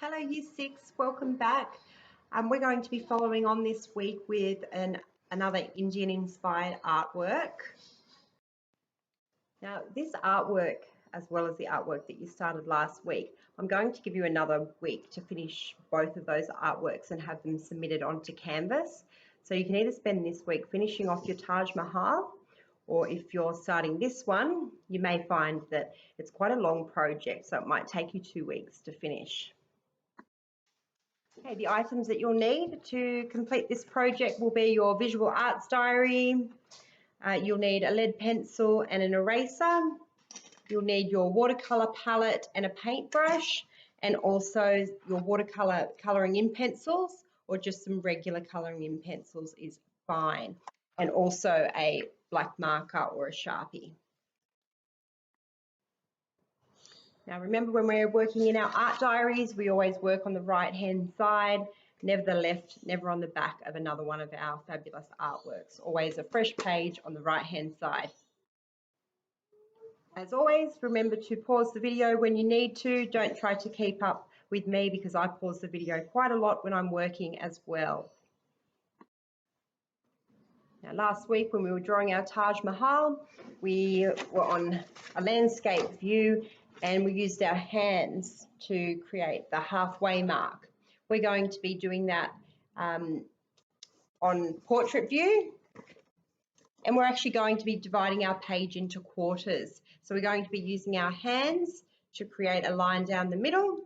Hello Year 6, welcome back. We're going to be following on this week with another Indian inspired artwork. Now this artwork, as well as the artwork that you started last week, I'm going to give you another week to finish both of those artworks and have them submitted onto Canvas. So you can either spend this week finishing off your Taj Mahal, or if you're starting this one, you may find that it's quite a long project, so it might take you 2 weeks to finish. Okay, the items that you'll need to complete this project will be your visual arts diary. You'll need a lead pencil and an eraser. You'll need your watercolor palette and a paintbrush, and also your watercolor coloring in pencils, or just some regular coloring in pencils is fine. And also a black marker or a Sharpie. Now remember, when we're working in our art diaries, we always work on the right hand side, never the left, never on the back of another one of our fabulous artworks. Always a fresh page on the right hand side. As always, remember to pause the video when you need to. Don't try to keep up with me because I pause the video quite a lot when I'm working as well. Now last week when we were drawing our Taj Mahal, we were on a landscape view and we used our hands to create the halfway mark. We're going to be doing that on portrait view, and we're actually going to be dividing our page into quarters. So we're going to be using our hands to create a line down the middle,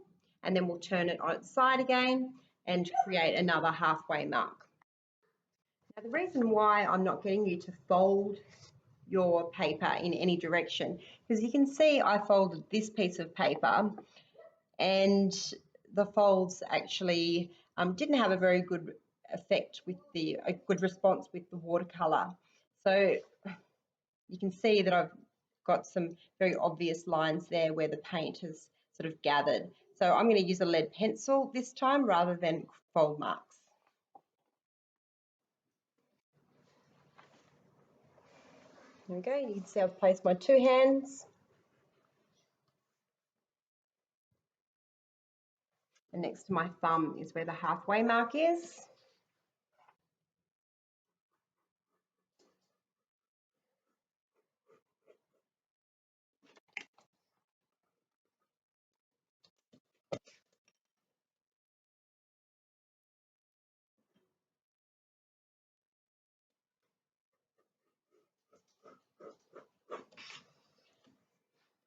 and then we'll turn it on its side again and create another halfway mark. Now the reason why I'm not getting you to fold your paper in any direction, because you can see I folded this piece of paper and the folds actually didn't have a very good effect with a good response with the watercolor. So you can see that I've got some very obvious lines there where the paint has sort of gathered. So I'm going to use a lead pencil this time rather than fold marks. There we go, you can see I've placed my two hands. And next to my thumb is where the halfway mark is.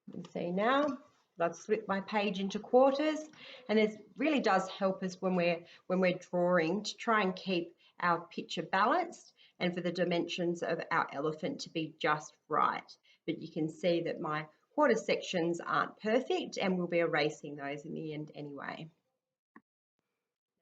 You can see now I've split my page into quarters, and it really does help us when we're drawing to try and keep our picture balanced and for the dimensions of our elephant to be just right. But you can see that my quarter sections aren't perfect, and we'll be erasing those in the end anyway.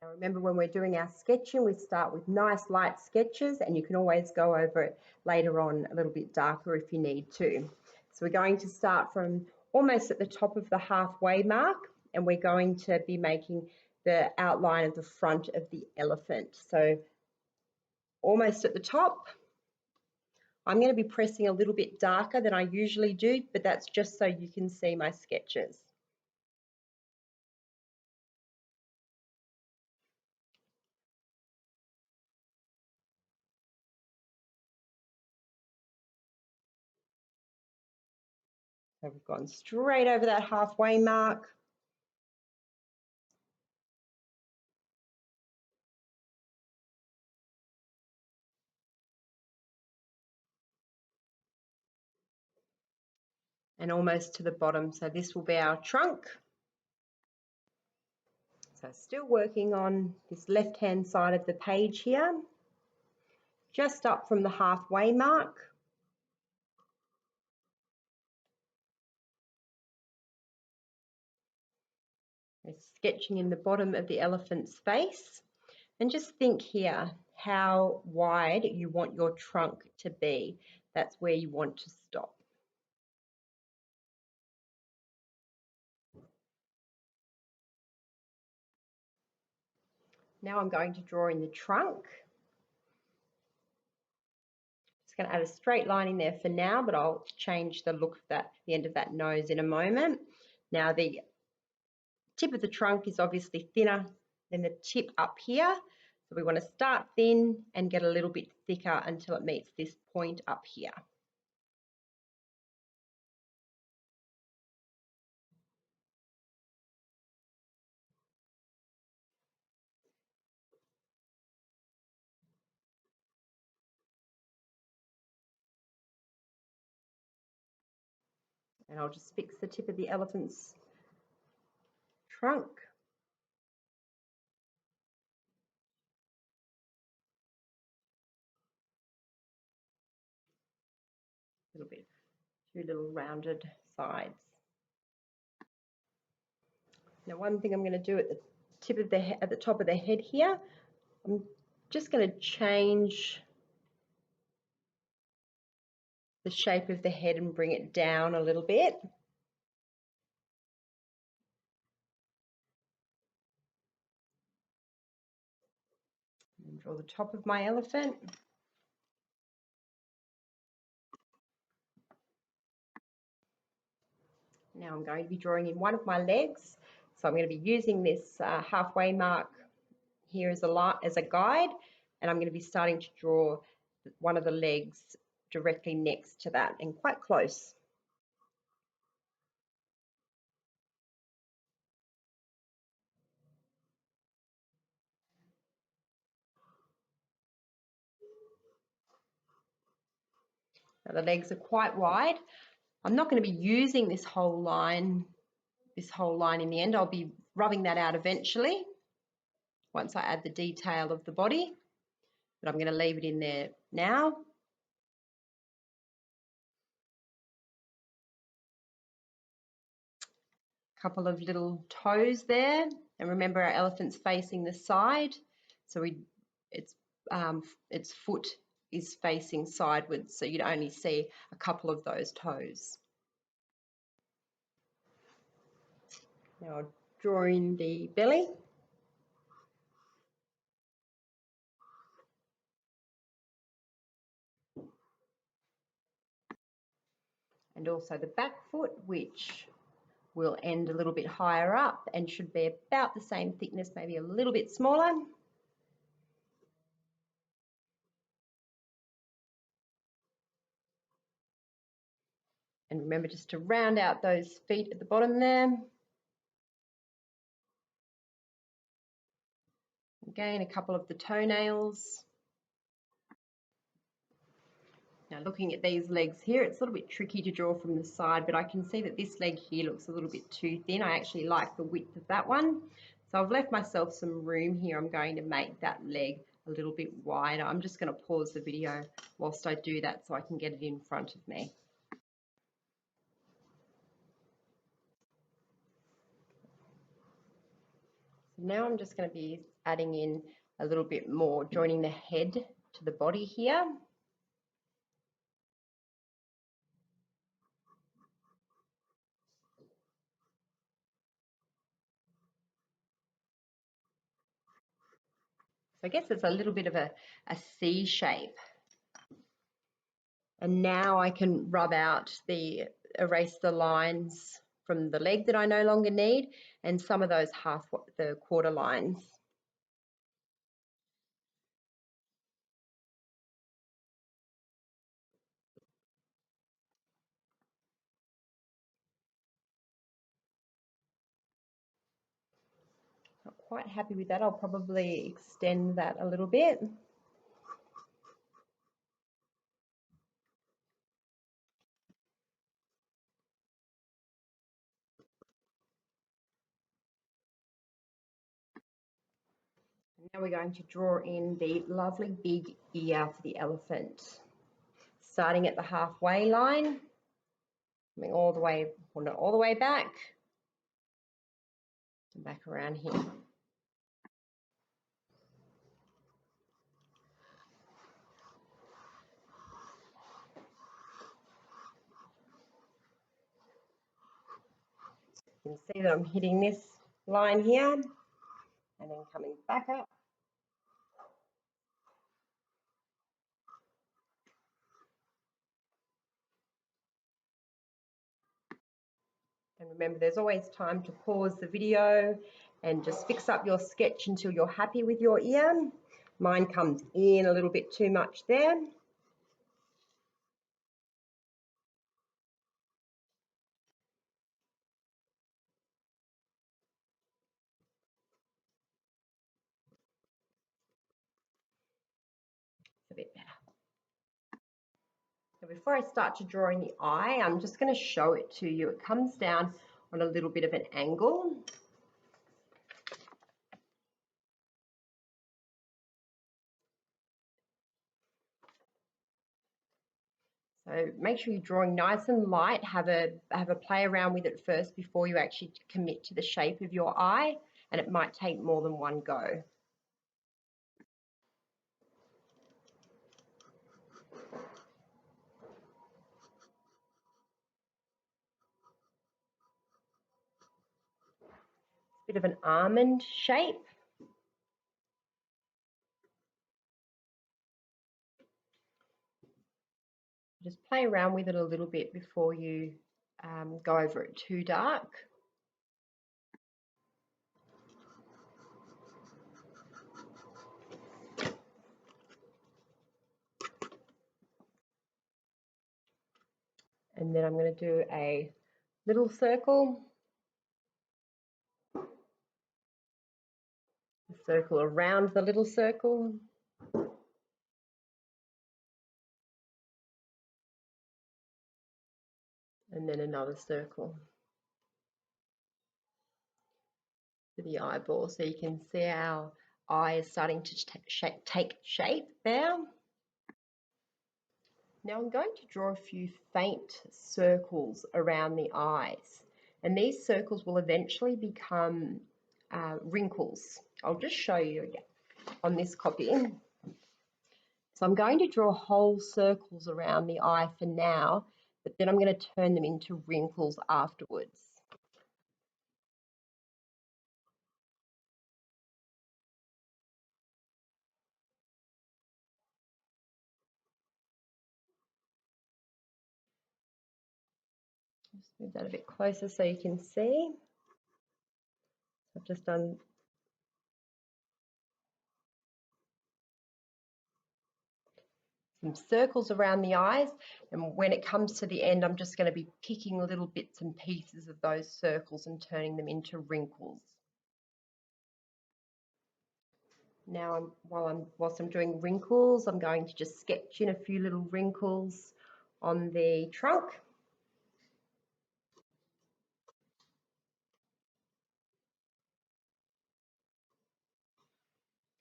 Now remember, when we're doing our sketching, we start with nice light sketches, and you can always go over it later on a little bit darker if you need to. So we're going to start from almost at the top of the halfway mark, and we're going to be making the outline of the front of the elephant. So almost at the top. I'm going to be pressing a little bit darker than I usually do, but that's just so you can see my sketches. So we've gone straight over that halfway mark. And almost to the bottom. So this will be our trunk. So still working on this left-hand side of the page here, just up from the halfway mark. We're sketching in the bottom of the elephant's face, and just think here how wide you want your trunk to be. That's where you want to stop. Now I'm going to draw in the trunk. Just going to add a straight line in there for now, but I'll change the look of the end of that nose in a moment. Now the tip of the trunk is obviously thinner than the tip up here. So we want to start thin and get a little bit thicker until it meets this point up here. And I'll just fix the tip of the elephant's trunk. A little bit, two little rounded sides. Now, one thing I'm going to do at the tip of at the top of the head here, I'm just going to change the shape of the head and bring it down a little bit. And draw the top of my elephant. Now I'm going to be drawing in one of my legs. So I'm going to be using this halfway mark here as a guide, and I'm going to be starting to draw one of the legs directly next to that and quite close. Now the legs are quite wide. I'm not going to be using this whole line in the end. I'll be rubbing that out eventually once I add the detail of the body, but I'm going to leave it in there now. Couple of little toes there, and remember our elephant's facing the side, so its foot is facing sideways, so you'd only see a couple of those toes. Now I'll draw in the belly. And also the back foot, which will end a little bit higher up and should be about the same thickness, maybe a little bit smaller. And remember just to round out those feet at the bottom there. Again, a couple of the toenails. Now looking at these legs here, it's a little bit tricky to draw from the side, but I can see that this leg here looks a little bit too thin. I actually like the width of that one. So I've left myself some room here. I'm going to make that leg a little bit wider. I'm just going to pause the video whilst I do that so I can get it in front of me. So now I'm just going to be adding in a little bit more, joining the head to the body here. So I guess it's a little bit of a C shape. And now I can erase the lines from the leg that I no longer need and some of those the quarter lines. Not quite happy with that. I'll probably extend that a little bit. Now we're going to draw in the lovely big ear for the elephant. Starting at the halfway line, coming all the way, well, not all the way back, and back around here. You can see that I'm hitting this line here and then coming back up. And remember, there's always time to pause the video and just fix up your sketch until you're happy with your ear. Mine comes in a little bit too much there. It's a bit better. So before I start to draw in the eye, I'm just going to show it to you. It comes down on a little bit of an angle. So make sure you're drawing nice and light. Have a play around with it first before you actually commit to the shape of your eye, and it might take more than one go. Bit of an almond shape. Just play around with it a little bit before you go over it too dark. And then I'm going to do a little circle, a circle around the little circle. And then another circle to the eyeball. So you can see our eye is starting to take shape there. Now I'm going to draw a few faint circles around the eyes. And these circles will eventually become wrinkles. I'll just show you again on this copy. So I'm going to draw whole circles around the eye for now, but then I'm going to turn them into wrinkles afterwards. Just move that a bit closer so you can see. I've just done some circles around the eyes, and when it comes to the end, I'm just going to be picking little bits and pieces of those circles and turning them into wrinkles. Now, whilst I'm doing wrinkles, I'm going to just sketch in a few little wrinkles on the trunk.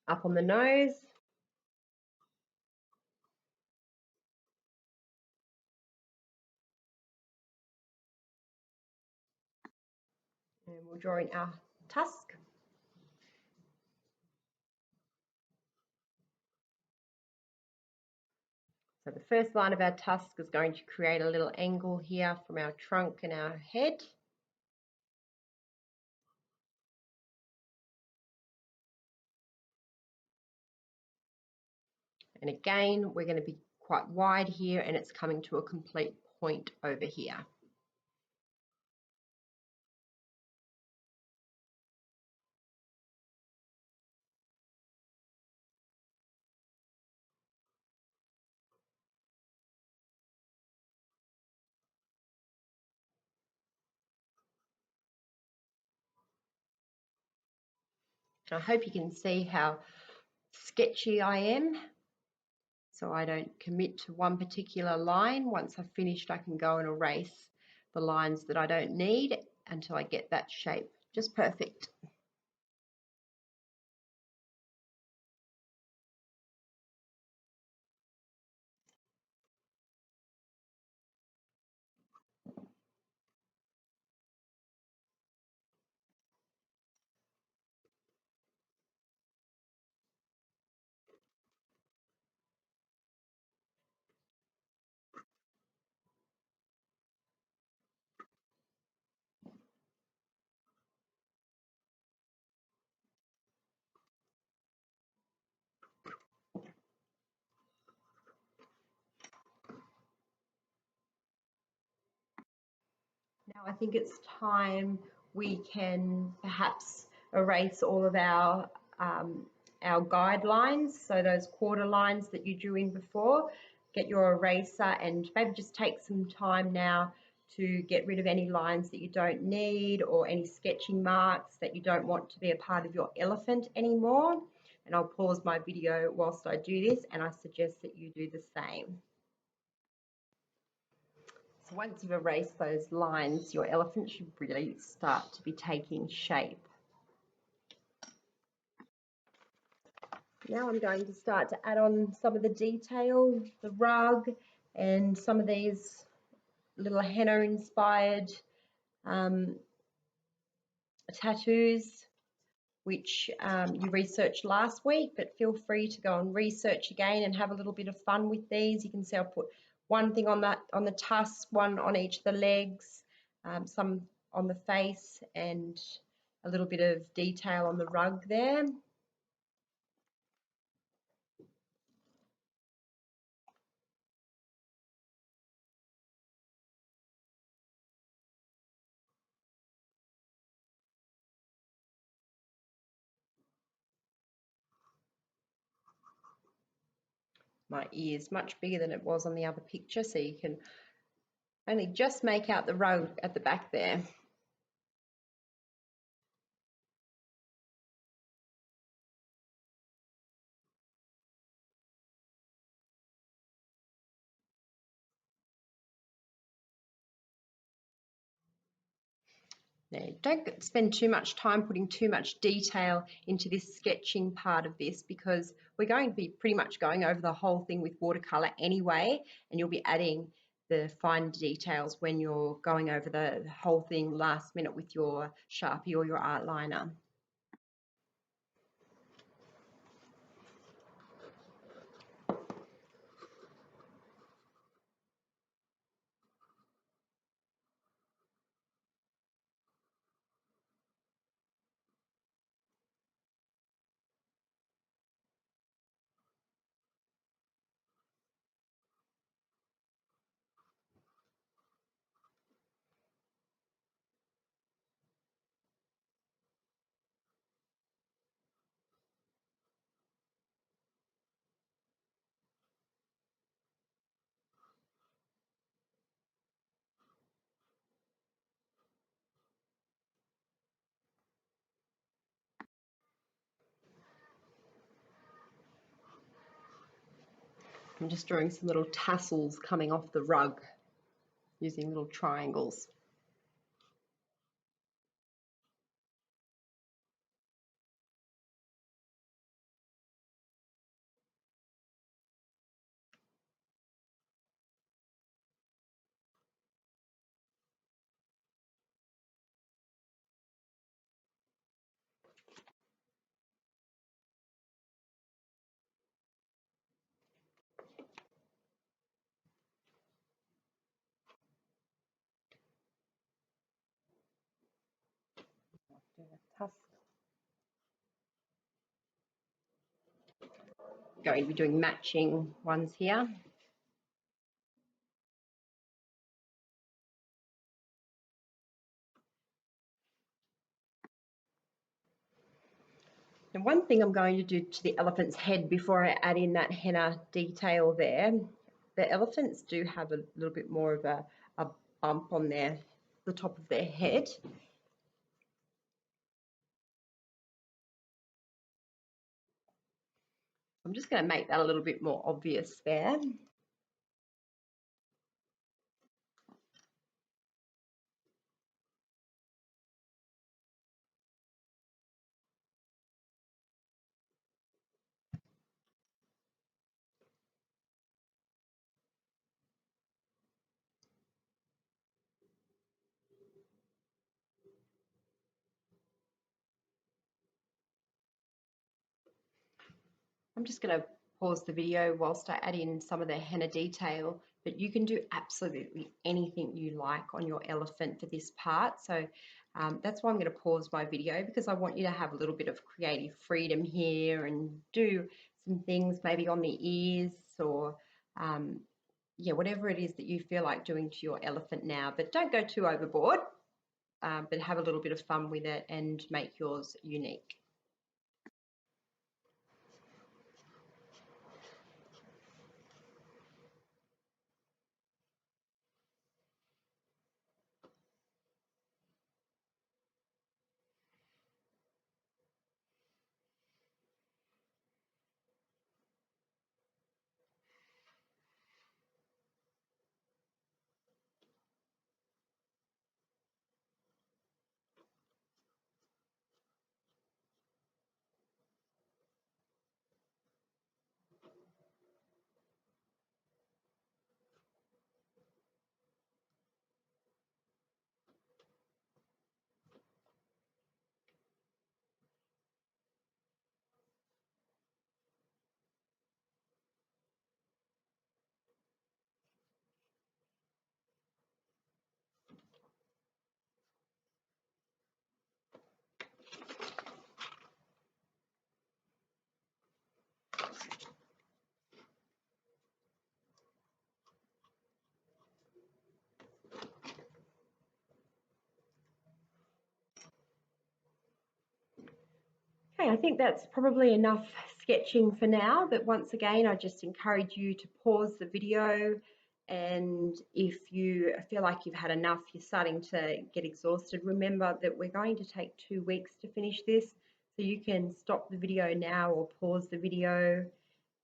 Up on the nose. And we'll draw in our tusk. So the first line of our tusk is going to create a little angle here from our trunk and our head. And again, we're going to be quite wide here, and it's coming to a complete point over here. I hope you can see how sketchy I am, so I don't commit to one particular line. Once I've finished, I can go and erase the lines that I don't need until I get that shape just perfect. I think it's time we can perhaps erase all of our guidelines, so those quarter lines that you drew in before. Get your eraser and maybe just take some time now to get rid of any lines that you don't need or any sketching marks that you don't want to be a part of your elephant anymore. And I'll pause my video whilst I do this, and I suggest that you do the same. So once you've erased those lines, your elephant should really start to be taking shape. Now I'm going to start to add on some of the detail, the rug, and some of these little henna-inspired tattoos, which you researched last week, but feel free to go and research again and have a little bit of fun with these. You can see I'll put one thing on the tusk, one on each of the legs, some on the face, and a little bit of detail on the rug there. My ear is much bigger than it was on the other picture, so you can only just make out the rug at the back there. Now, don't spend too much time putting too much detail into this sketching part of this, because we're going to be pretty much going over the whole thing with watercolour anyway, and you'll be adding the fine details when you're going over the whole thing last minute with your Sharpie or your art liner. I'm just drawing some little tassels coming off the rug using little triangles. Going to be doing matching ones here. And one thing I'm going to do to the elephant's head before I add in that henna detail there, the elephants do have a little bit more of a bump on the top of their head. I'm just going to make that a little bit more obvious there. I'm just going to pause the video whilst I add in some of the henna detail, but you can do absolutely anything you like on your elephant for this part. So that's why I'm going to pause my video, because I want you to have a little bit of creative freedom here and do some things maybe on the ears or yeah, whatever it is that you feel like doing to your elephant now, but don't go too overboard. but have a little bit of fun with it and make yours unique. Okay, I think that's probably enough sketching for now, but once again, I just encourage you to pause the video, and if you feel like you've had enough, you're starting to get exhausted, remember that we're going to take 2 weeks to finish this, so you can stop the video now or pause the video,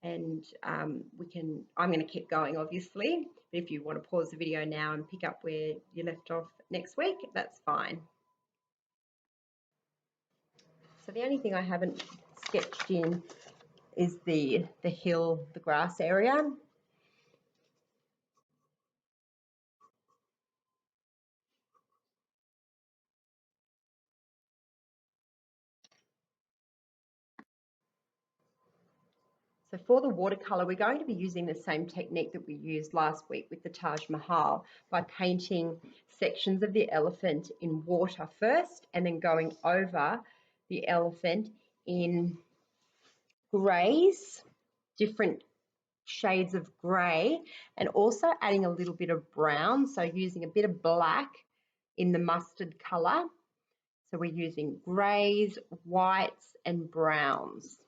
and I'm going to keep going obviously, but if you want to pause the video now and pick up where you left off next week, that's fine. So the only thing I haven't sketched in is the hill, the grass area. So for the watercolour, we're going to be using the same technique that we used last week with the Taj Mahal by painting sections of the elephant in water first and then going over the elephant in greys, different shades of grey, and also adding a little bit of brown, so using a bit of black in the mustard colour. So we're using greys, whites and browns.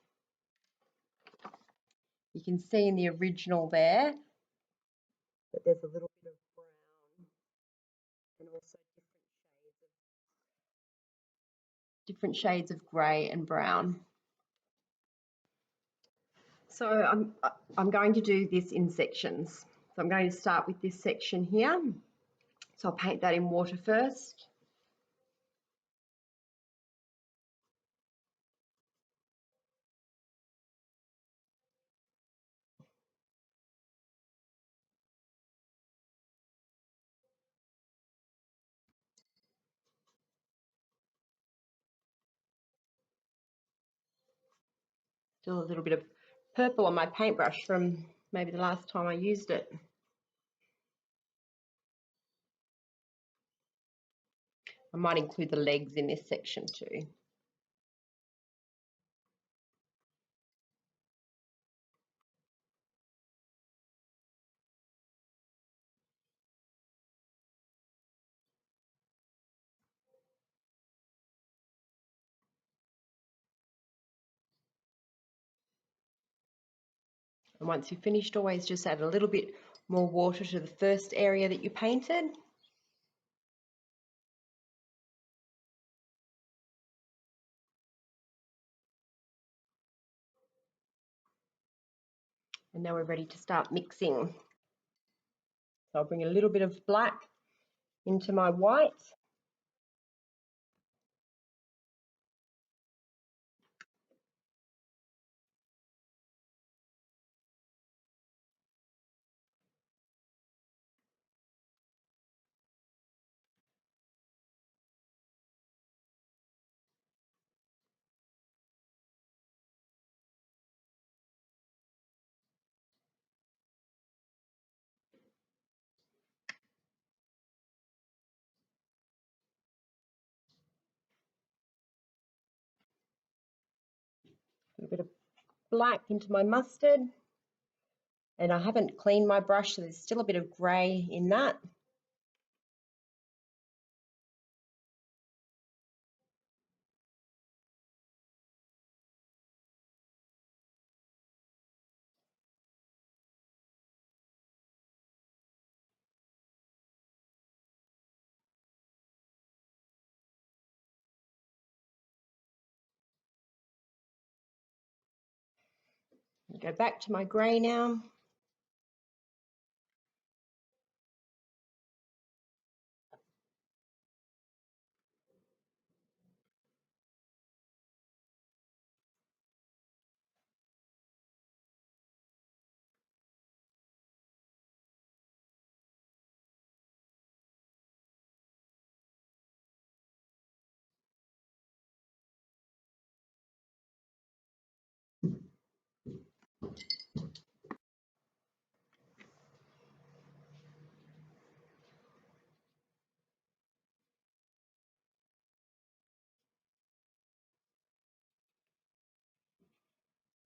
You can see in the original there that there's a little bit of brown and also different shades of grey and brown. So I'm going to do this in sections. So I'm going to start with this section here. So I'll paint that in water first. Still a little bit of purple on my paintbrush from maybe the last time I used it. I might include the legs in this section too. And once you've finished, always just add a little bit more water to the first area that you painted. And now we're ready to start mixing. So I'll bring a little bit of black into my white. A bit of black into my mustard, and I haven't cleaned my brush, so there's still a bit of grey in that. Go back to my grey now.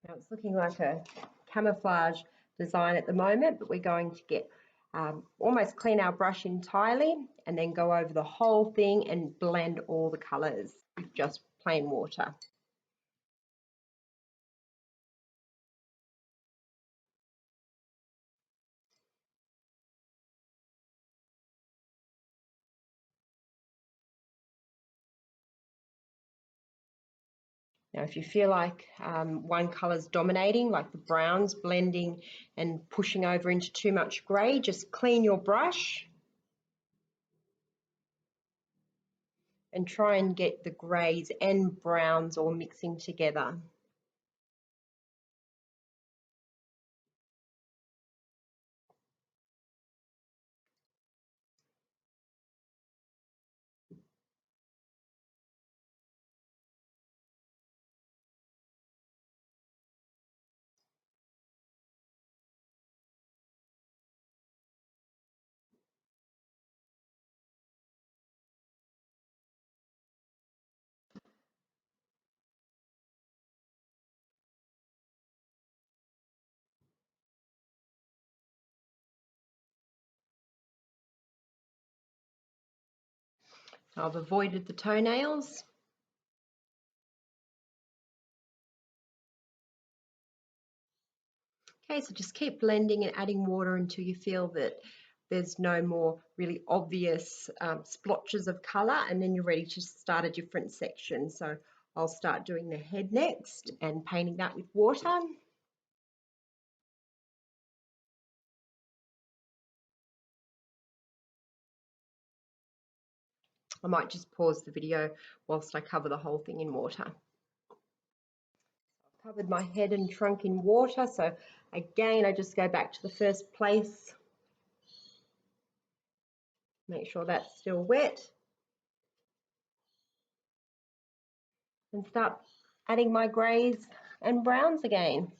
Now it's looking like a camouflage design at the moment, but we're going to get almost clean our brush entirely and then go over the whole thing and blend all the colours with just plain water. Now, if you feel like one colour is dominating, like the browns blending and pushing over into too much grey, just clean your brush and try and get the greys and browns all mixing together. I've avoided the toenails. Okay, so just keep blending and adding water until you feel that there's no more really obvious splotches of colour, and then you're ready to start a different section. So I'll start doing the head next and painting that with water. I might just pause the video whilst I cover the whole thing in water. I've covered my head and trunk in water, so again I just go back to the first place, make sure that's still wet, and start adding my greys and browns again.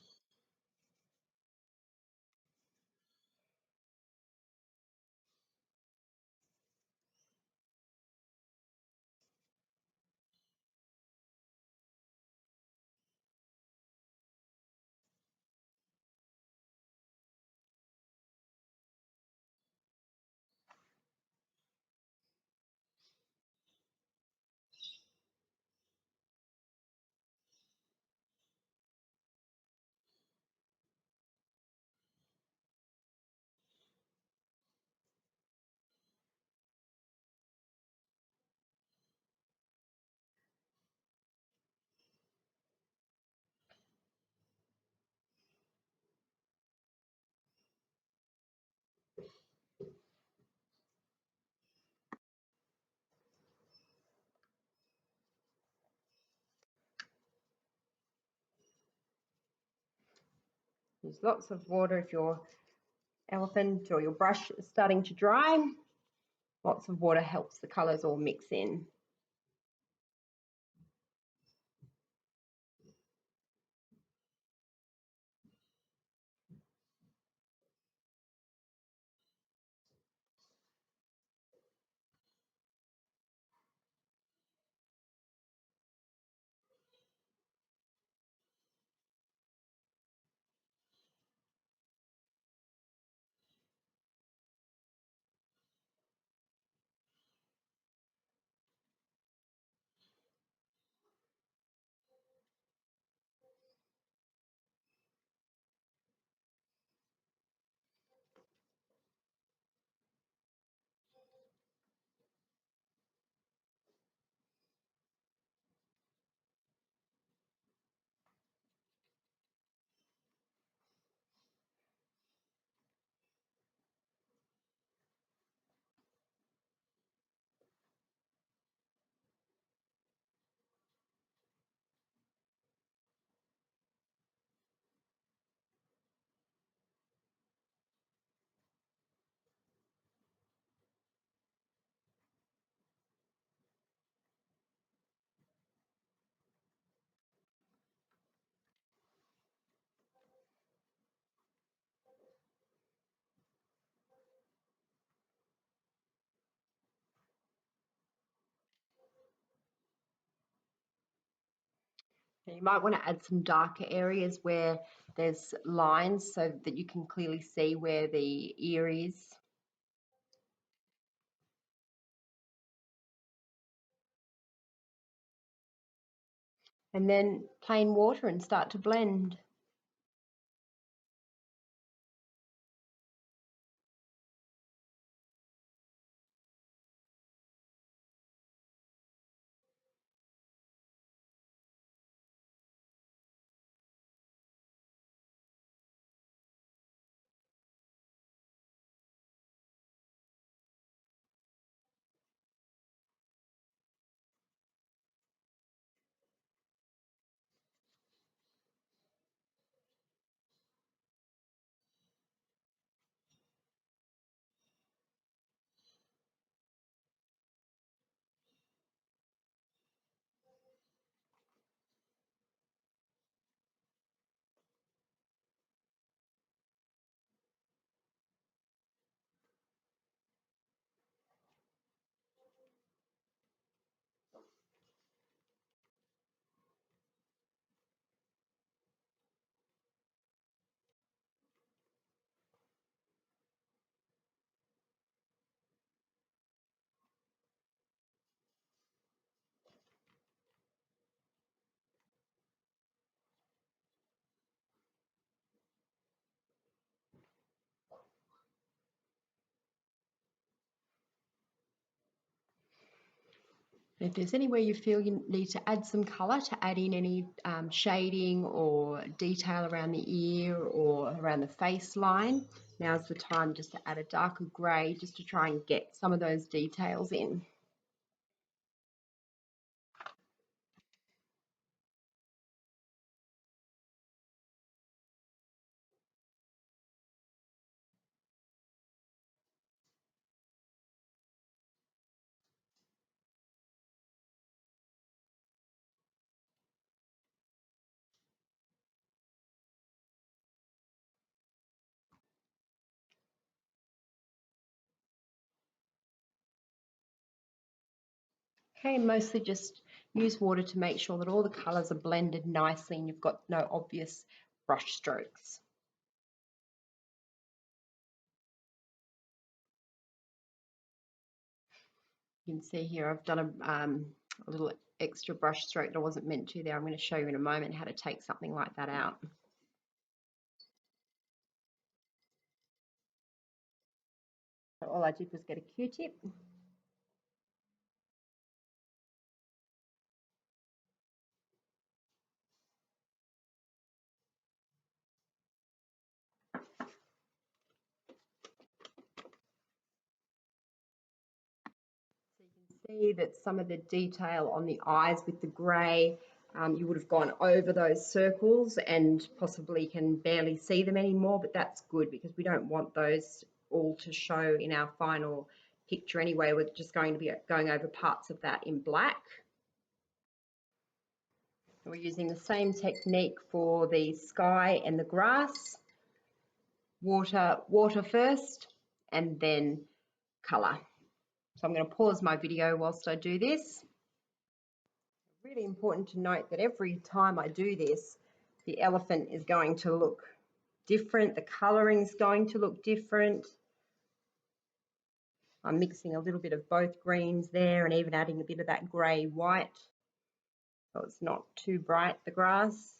Use lots of water if your elephant or your brush is starting to dry. Lots of water helps the colours all mix in. You might want to add some darker areas where there's lines so that you can clearly see where the ear is. And then plain water and start to blend. If there's anywhere you feel you need to add some colour, to add in any shading or detail around the ear or around the face line, now's the time just to add a darker grey just to try and get some of those details in. Okay, mostly just use water to make sure that all the colours are blended nicely and you've got no obvious brush strokes. You can see here I've done a little extra brush stroke that I wasn't meant to there. I'm going to show you in a moment how to take something like that out. So all I did was get a Q-tip. So you can see that some of the detail on the eyes with the grey, you would have gone over those circles and possibly can barely see them anymore, but that's good because we don't want those all to show in our final picture anyway. We're just going to be going over parts of that in black. We're using the same technique for the sky and the grass. Water first and then colour. So I'm going to pause my video whilst I do this. Really important to note that every time I do this, the elephant is going to look different, the colouring is going to look different. I'm mixing a little bit of both greens there and even adding a bit of that grey white so it's not too bright, the grass.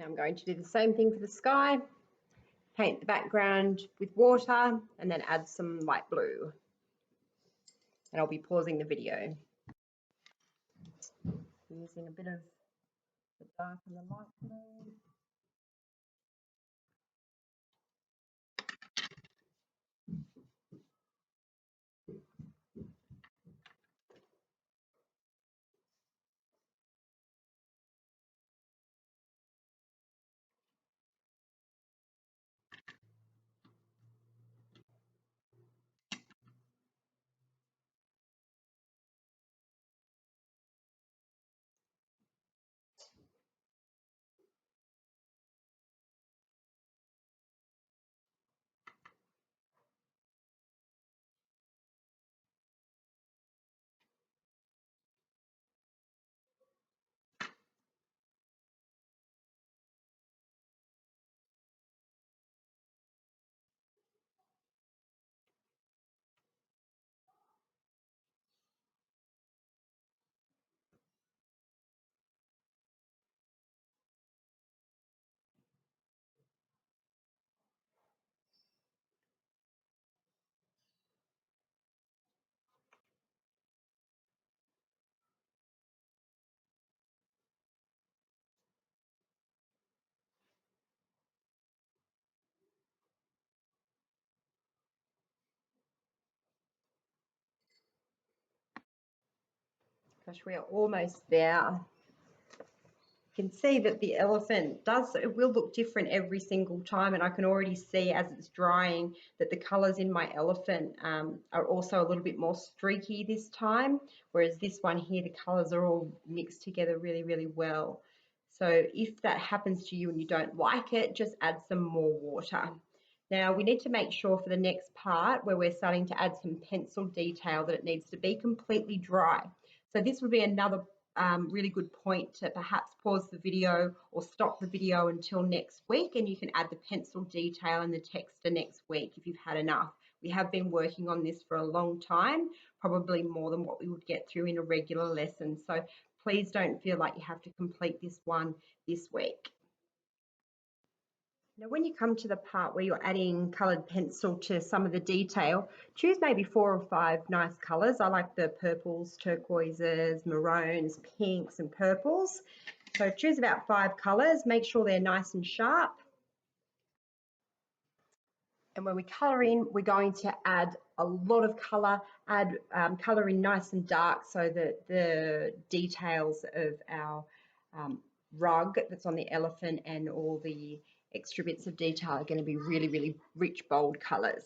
I'm going to do the same thing for the sky. Paint the background with water and then add some light blue. And I'll be pausing the video. Using a bit of the dark and the light blue. Gosh, we are almost there. You can see that the elephant it will look different every single time, and I can already see as it's drying that the colors in my elephant are also a little bit more streaky this time, whereas this one here, the colors are all mixed together really, really well. So if that happens to you and you don't like it, just add some more water. Now we need to make sure for the next part where we're starting to add some pencil detail that it needs to be completely dry. So this would be another really good point to perhaps pause the video or stop the video until next week, and you can add the pencil detail and the texture next week if you've had enough. We have been working on this for a long time, probably more than what we would get through in a regular lesson. So please don't feel like you have to complete this one this week. Now, when you come to the part where you're adding coloured pencil to some of the detail, choose maybe 4 or 5 nice colours. I like the purples, turquoises, maroons, pinks and purples. So choose about 5 colours, make sure they're nice and sharp. And when we colour in, we're going to add a lot of colour, add colour in nice and dark so that the details of our rug that's on the elephant and all the extra bits of detail are going to be really, really rich, bold colours.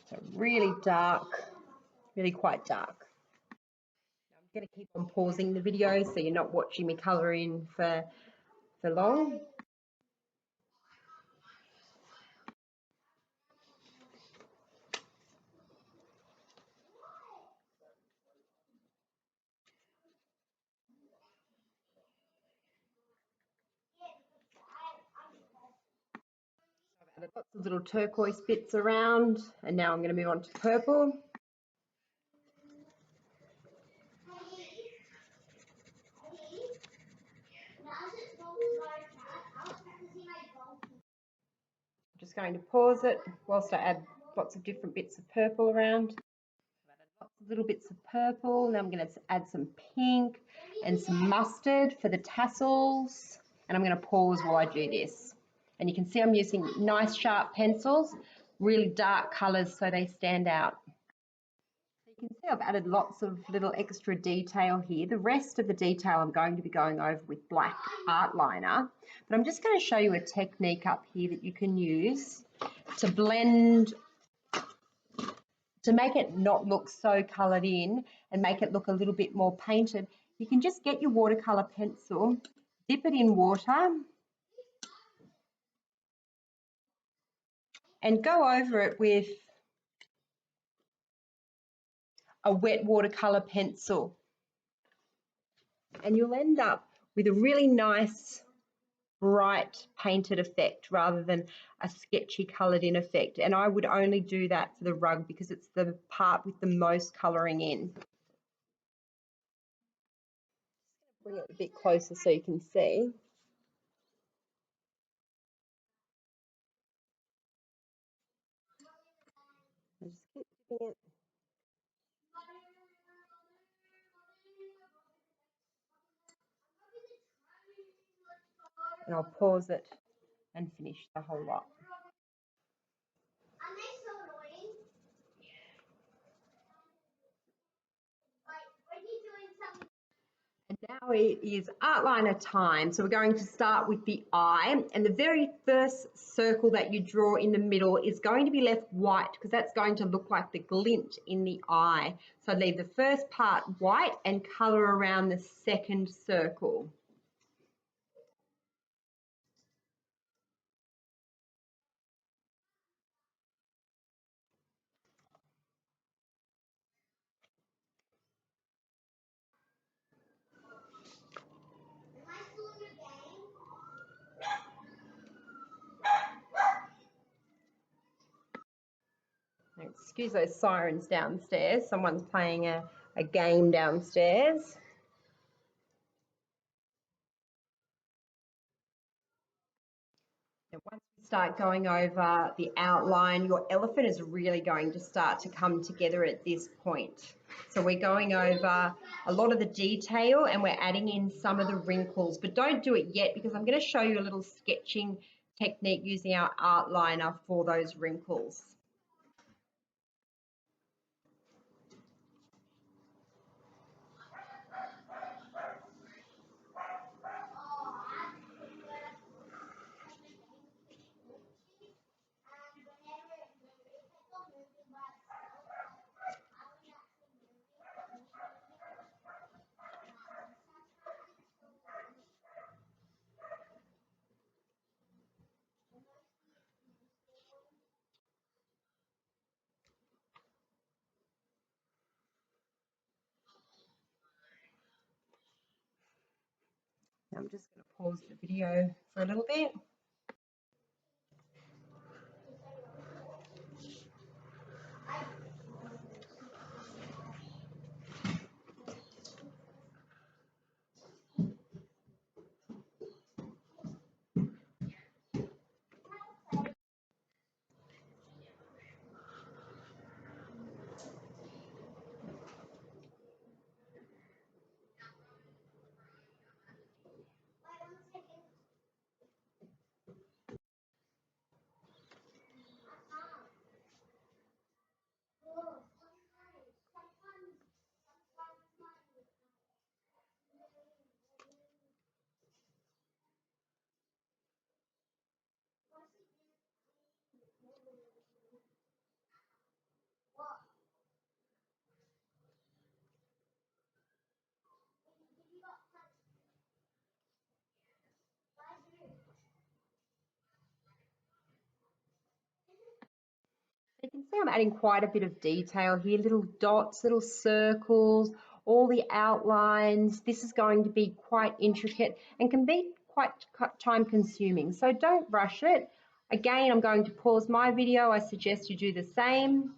So really dark, really quite dark. I'm going to keep on pausing the video so you're not watching me colour in for long. I've added lots of little turquoise bits around, and now I'm going to move on to purple. I'm just going to pause it whilst I add lots of different bits of purple around. I've added lots of little bits of purple. Now I'm going to add some pink and some mustard for the tassels. And I'm going to pause while I do this. And you can see I'm using nice sharp pencils, really dark colours so they stand out. You can see I've added lots of little extra detail here. The rest of the detail I'm going to be going over with black art liner, but I'm just going to show you a technique up here that you can use to blend, to make it not look so coloured in and make it look a little bit more painted. You can just get your watercolour pencil, dip it in water and go over it with a wet watercolour pencil. And you'll end up with a really nice bright painted effect rather than a sketchy coloured in effect. And I would only do that for the rug because it's the part with the most colouring in. Bring it a bit closer so you can see. I just keep dipping it. And I'll pause it and finish the whole lot. And now it is outliner time. So we're going to start with the eye, and the very first circle that you draw in the middle is going to be left white because that's going to look like the glint in the eye. So leave the first part white and colour around the second circle. Excuse those sirens downstairs. Someone's playing a game downstairs. And once we start going over the outline, your elephant is really going to start to come together at this point. So we're going over a lot of the detail and we're adding in some of the wrinkles, but don't do it yet because I'm going to show you a little sketching technique using our outliner for those wrinkles. I'm just going to pause the video for a little bit. You can see I'm adding quite a bit of detail here, little dots, little circles, all the outlines. This is going to be quite intricate and can be quite time consuming. So don't rush it. Again, I'm going to pause my video. I suggest you do the same.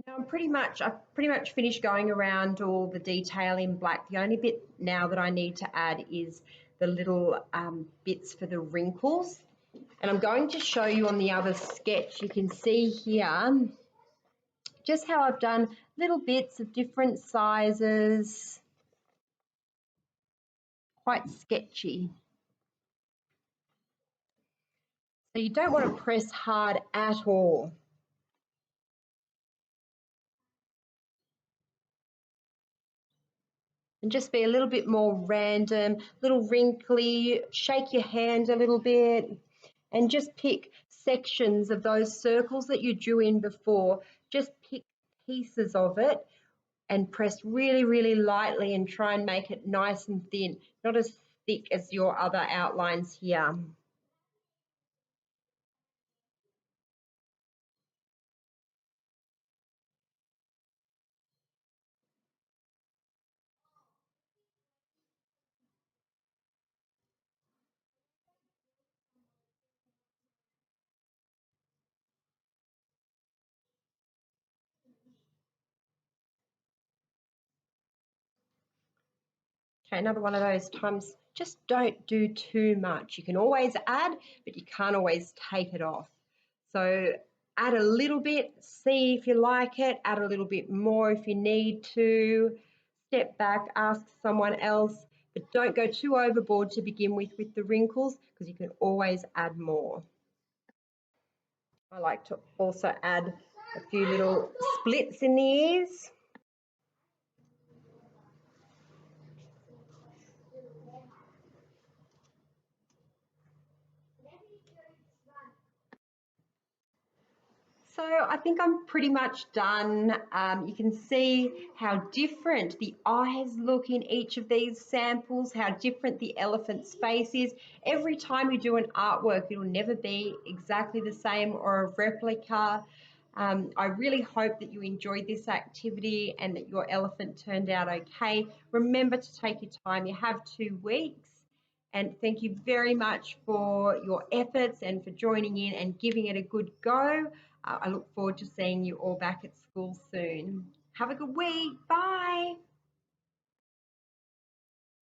Now I've pretty much finished going around all the detail in black. The only bit now that I need to add is the little bits for the wrinkles. And I'm going to show you on the other sketch. You can see here just how I've done little bits of different sizes, quite sketchy. So you don't want to press hard at all. And just be a little bit more random, little wrinkly, shake your hand a little bit, and just pick sections of those circles that you drew in before. Just pick pieces of it and press really, really lightly and try and make it nice and thin, not as thick as your other outlines here. Okay, another one of those times, just don't do too much. You can always add, but you can't always take it off. So add a little bit, see if you like it, add a little bit more if you need to, step back, ask someone else, but don't go too overboard to begin with the wrinkles, because you can always add more. I like to also add a few little splits in the ears. So I think I'm pretty much done. You can see how different the eyes look in each of these samples, how different the elephant's face is. Every time you do an artwork, it'll never be exactly the same or a replica. I really hope that you enjoyed this activity and that your elephant turned out okay. Remember to take your time. You have 2 weeks. And thank you very much for your efforts and for joining in and giving it a good go. I look forward to seeing you all back at school soon. Have a good week. Bye.